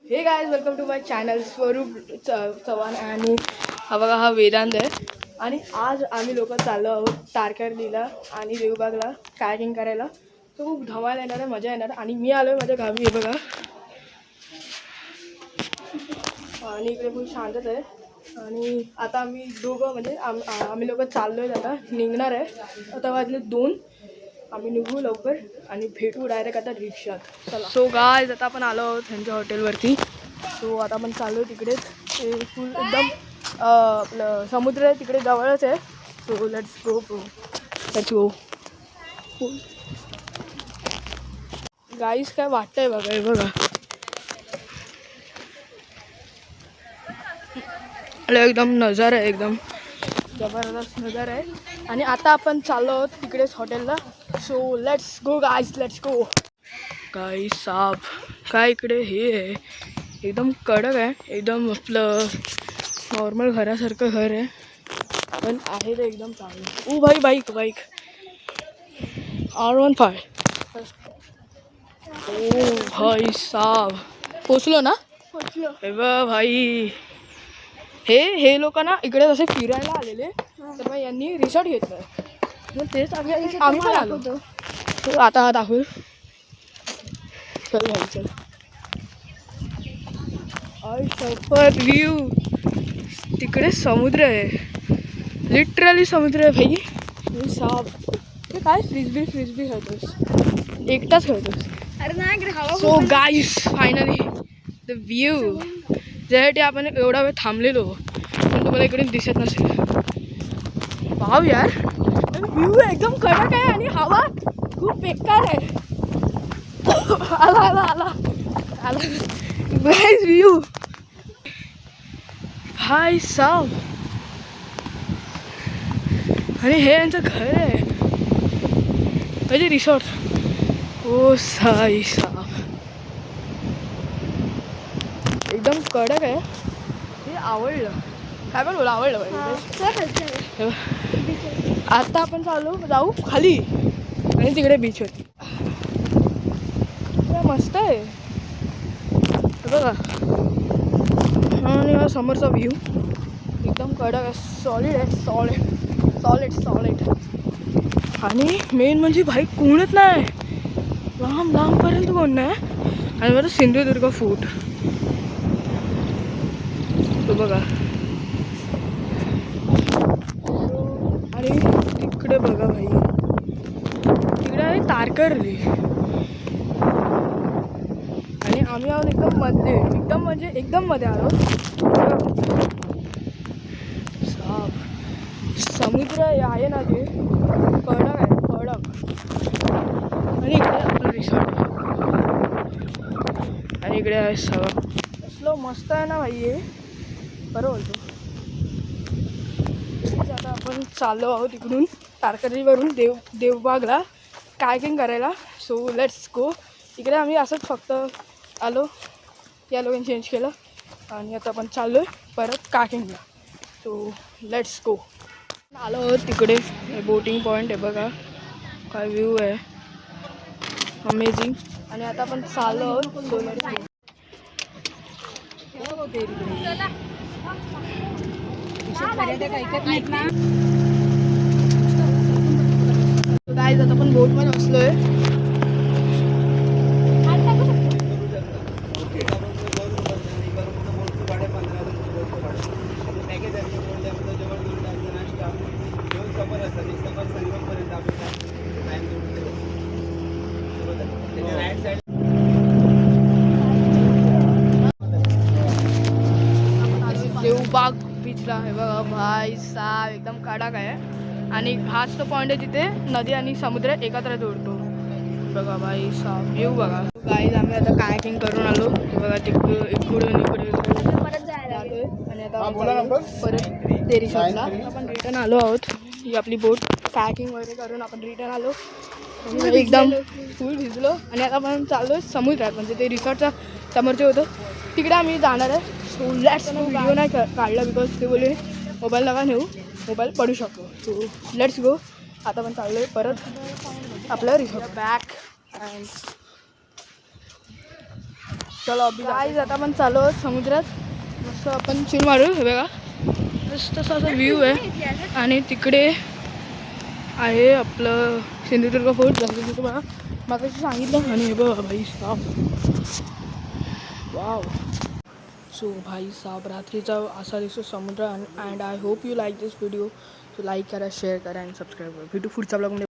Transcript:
हे guys welcome to my channel Swaroop Chavan आणि हा बघा हा वेदांत आहे आणि आज आम्ही लोक चाललो आहोत तारकर्लीला आणि देवबागला कायाकिंग करायला. तो खूप धमाल येणार आहे, मजा येणार आणि मी आलो आहे माझ्या गावी. हे बघा आणि इकडे खूप शांतच आहे आणि आता आम्ही दोघं म्हणजे आम्ही लोक चाललो आहे, आता निघणार आहे. आता वाजले 2. आम्ही निघू लवकर आणि भेटू डायरेक्ट आता रिक्षात. चला. सो गाइस आता आपण आलो आहोत त्यांच्या हॉटेलवरती. सो आता आपण चाललो तिकडेच. ते फुल एकदम आपलं समुद्र आहे तिकडे जवळच आहे. So let's go. गाइस काय वाटतंय बघा, हे बघा एकदम नजारा आहे, एकदम जबरदस्त नजारा आहे. आणि आता आपण चाललो आहोत तिकडेच हॉटेलला. So let's go guys, let's go. Guys साप काय इकडे हे आहे, एकदम कडक आहे, एकदम आपलं नॉर्मल घरासारखं घर आहे पण आहे ते एकदम चांगलं. ओ भाई बाईक R15. ओ भाई साब पोचलो ना. हे बघ भाई, हे लोक ना इकडे जसे फिरायला आलेले तर मग यांनी रिसॉर्ट घेतलं. मग तेच आम्ही पण आलो. आता दाखवू. चल भाई चल. शपथ व्ह्यू तिकडे समुद्र आहे, लिटरली समुद्र आहे भाई. साप ते काय फ्रिस्बी खेळतोस, एकटाच खेळतोस. अरे नाही. So guys finally the view, ज्यासाठी आपण एवढा वेळ थांबलेलो पण तुम्हाला इकडे दिसत नसेल. वाव यार, व्ह्यू एकदम कडक आहे आणि हवा खूप बेकार आहे. आला गाईस व्ह्यू भाई साहब. आणि हे यांचं घर आहे म्हणजे रिसॉर्ट. ओ साई साहब एकदम कडक आहे. हे आवडलं, काय पण बोला आवडलं पाहिजे. आता आपण जाऊ खाली आणि तिकडे बीच होती. मस्त आहे बघा. आणि हा समोरचा व्ह्यू एकदम कडक आहे, सॉलिड. आणि मेन म्हणजे भाई कोणच नाही, लांबपर्यंत कोण नाही. आणि माझं सिंधुदुर्ग फोर्ट तो बघा. आणि तिकडे बघा भाई, तिकडे आहे तारकर्ली आणि आम्ही आहोत एकदम मध्ये आलो. समुद्र आहे ना ते कडक आहे. आणि इकडे आपलं रिसॉर्ट आणि इकडे आहे सगळं असलं मस्त आहे ना भाई. हे बरं बोलतो. आता आपण चाललो आहोत इकडून तारकर्लीवरून देवबागला कायाकिंग करायला. So let's go. इकडे आम्ही असंच फक्त आलो, या लोकांनी चेंज केलं आणि आता आपण चाललो आहे परत कायाकिंगला. So let's go. आलो आहोत तिकडे, बोटिंग पॉईंट आहे बघा, काय व्ह्यू आहे अमेझिंग. आणि आता आपण चाललो आहोत. So let's go. गाईज आता आपण बोटमध्ये बसलोय. देवबाग बीचला हे बघा भाई साहब, एकदम कडक आहे. आणि हाच तो पॉईंट आहे जिथे नदी आणि समुद्र एकत्र जोडतो. बघा भाई साहब व्ह्यू बघा. गाईज आम्ही आता कायाकिंग करून आलो बघा. इकडून इकडे परत जातोय आणि आता परत ते रिसॉर्टला आपण रिटर्न आलो आहोत. ही आपली बोट कायाकिंग वगैरे करून आपण रिटर्न आलो. एकदम फुल भिजलो आणि आता आपण चाललो समुद्रात, म्हणजे ते रिसॉर्टच्या समोरचे होतं तिकडे आम्ही जाणार आहे. So let's go. व्हिडिओ नाही काढला बिकॉज ते बोलले मोबाईल नका नेऊ, मोबाईल पडू शकतो. So let's go. आता आपण चाललो आहे परत आपलं रिसॉर्ट बॅक. अँड चलो अभि गाईज आता आपण चालू आहोत समुद्रात. मस्त आपण चिल मारू. हे बघा मस्त असा व्ह्यू आहे. आणि तिकडे आहे आपलं सिंधुदुर्ग फोर्ट. जसं की तुम्हाला मागाशी सांगितलं. आणि हे बघा भाई साहेब, वाव. सो भाई साहेब रात्रीचा असा दिसतो समुद्र. And I hope you like this video. So like करा, शेअर करा आणि सबस्क्राईब करा. भेटू पुढचा ब्लॉग.